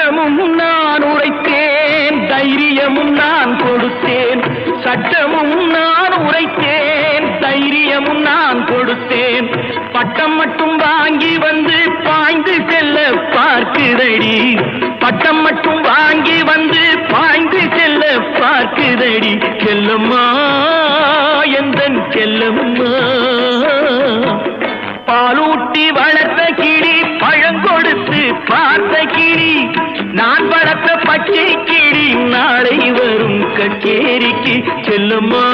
சட்டமும் நான் உரைத்தேன், தைரியமும் நான் கொடுத்தேன். சட்டமும் நான் உரைத்தேன், தைரியமும் நான் கொடுத்தேன். பட்டம் மட்டும் வாங்கி வந்து பாய்ந்து செல்ல பார்க்குதடி. பட்டம் மட்டும் வாங்கி வந்து பாய்ந்து செல்ல பார்க்குதடி. செல்லம்மா எந்தன் செல்லம்மா, பாலூட்டி வளர்த்த கிளி, பழங்கொடுத்து பார்த்த கிளி, நான் வளர்த்த பச்சை கிளி நாளை வரும் கச்சேரிக்கு. செல்லம்மா